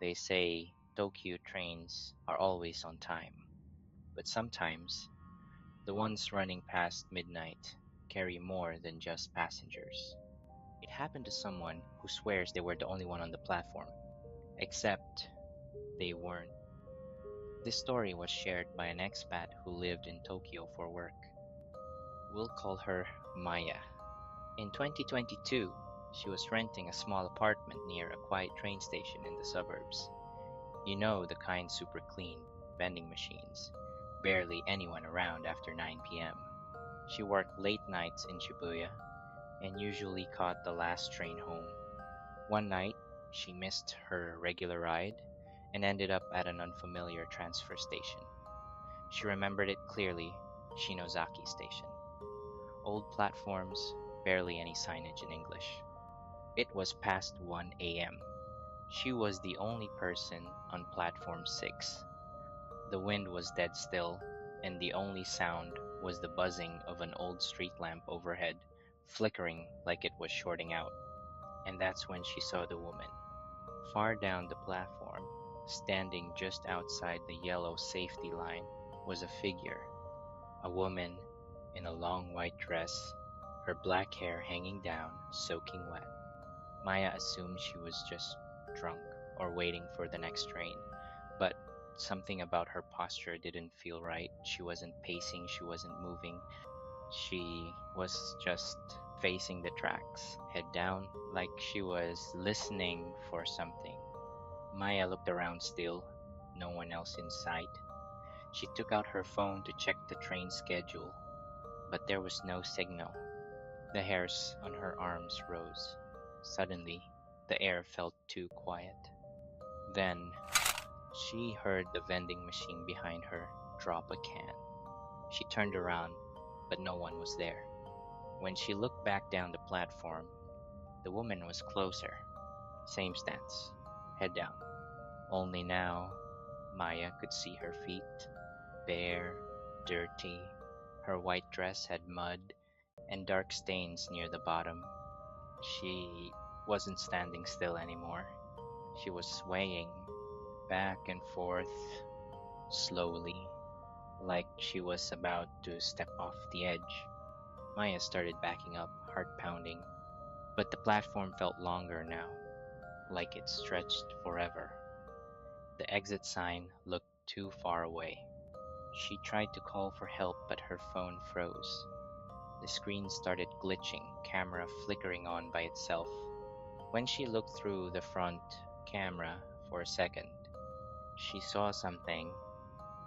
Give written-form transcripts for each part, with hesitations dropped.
They say Tokyo trains are always on time, but sometimes the ones running past midnight carry more than just passengers. It happened to someone who swears they were the only one on the platform, except they weren't. This story was shared by an expat who lived in Tokyo for work. We'll call her Maya. In 2022, she was renting a small apartment near a quiet train station in the suburbs. You know, the kind super clean, vending machines, barely anyone around after 9 p.m. She worked late nights in Shibuya and usually caught the last train home. One night, she missed her regular ride and ended up at an unfamiliar transfer station. She remembered it clearly, Shinozaki Station. Old platforms, barely any signage in English. It was past 1 a.m. She was the only person on platform 6. The wind was dead still, and the only sound was the buzzing of an old street lamp overhead, flickering like it was shorting out. And that's when she saw the woman. Far down the platform, standing just outside the yellow safety line, was a figure, a woman in a long white dress, her black hair hanging down, soaking wet. Maya assumed she was just drunk or waiting for the next train, but something about her posture didn't feel right. She wasn't pacing, she wasn't moving. She was just facing the tracks, head down, like she was listening for something. Maya looked around still, no one else in sight. She took out her phone to check the train schedule, but there was no signal. The hairs on her arms rose. Suddenly, the air felt too quiet. Then, she heard the vending machine behind her drop a can. She turned around, but no one was there. When she looked back down the platform, the woman was closer. Same stance, head down. Only now, Maya could see her feet, bare, dirty. Her white dress had mud and dark stains near the bottom. She wasn't standing still anymore. She was swaying back and forth slowly, like she was about to step off the edge. Maya started backing up, heart pounding, but the platform felt longer now, like it stretched forever. The exit sign looked too far away. She tried to call for help, but her phone froze. The screen started glitching, camera flickering on by itself. When she looked through the front camera for a second, she saw something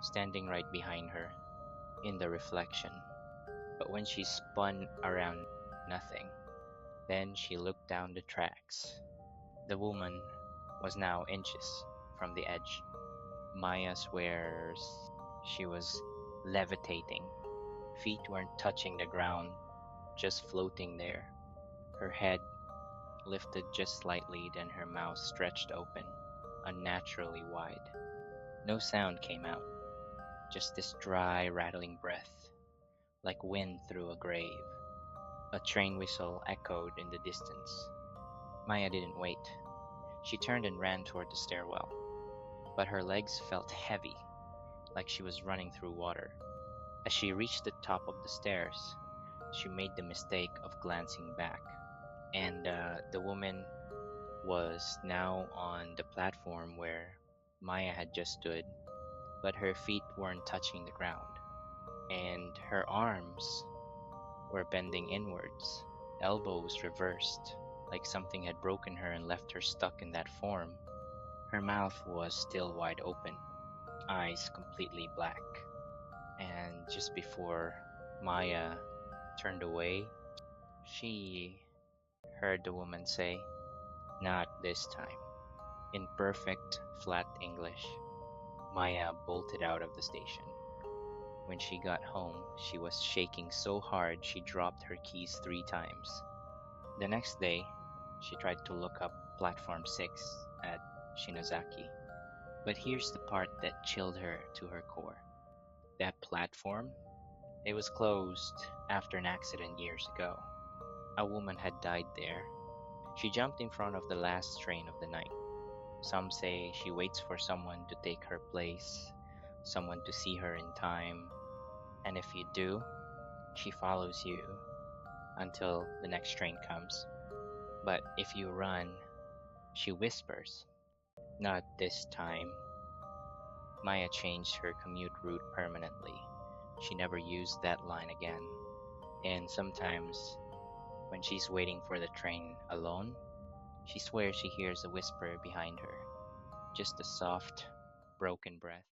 standing right behind her in the reflection. But when she spun around, nothing. Then she looked down the tracks. The woman was now inches from the edge. Maya swears she was levitating. Feet weren't touching the ground, just floating there. Her head lifted just slightly, then her mouth stretched open, unnaturally wide. No sound came out, just this dry, rattling breath, like wind through a grave. A train whistle echoed in the distance. Maya didn't wait. She turned and ran toward the stairwell, but her legs felt heavy, like she was running through water. As she reached the top of the stairs, she made the mistake of glancing back, and the woman was now on the platform where Maya had just stood, but her feet weren't touching the ground, and her arms were bending inwards, elbows reversed, like something had broken her and left her stuck in that form. Her mouth was still wide open, eyes completely black, and just before Maya turned away, she heard the woman say, "Not this time," in perfect, flat English. Maya bolted out of the station. When she got home, she was shaking so hard she dropped her keys 3 times. The next day, she tried to look up Platform 6 at Shinozaki. But here's the part that chilled her to her core. That platform? It was closed after an accident years ago. A woman had died there. She jumped in front of the last train of the night. Some say she waits for someone to take her place, someone to see her in time, and if you do, she follows you until the next train comes. But if you run, she whispers, "Not this time." Maya changed her commute route permanently. She never used that line again. And sometimes, when she's waiting for the train alone, she swears she hears a whisper behind her, just a soft, broken breath.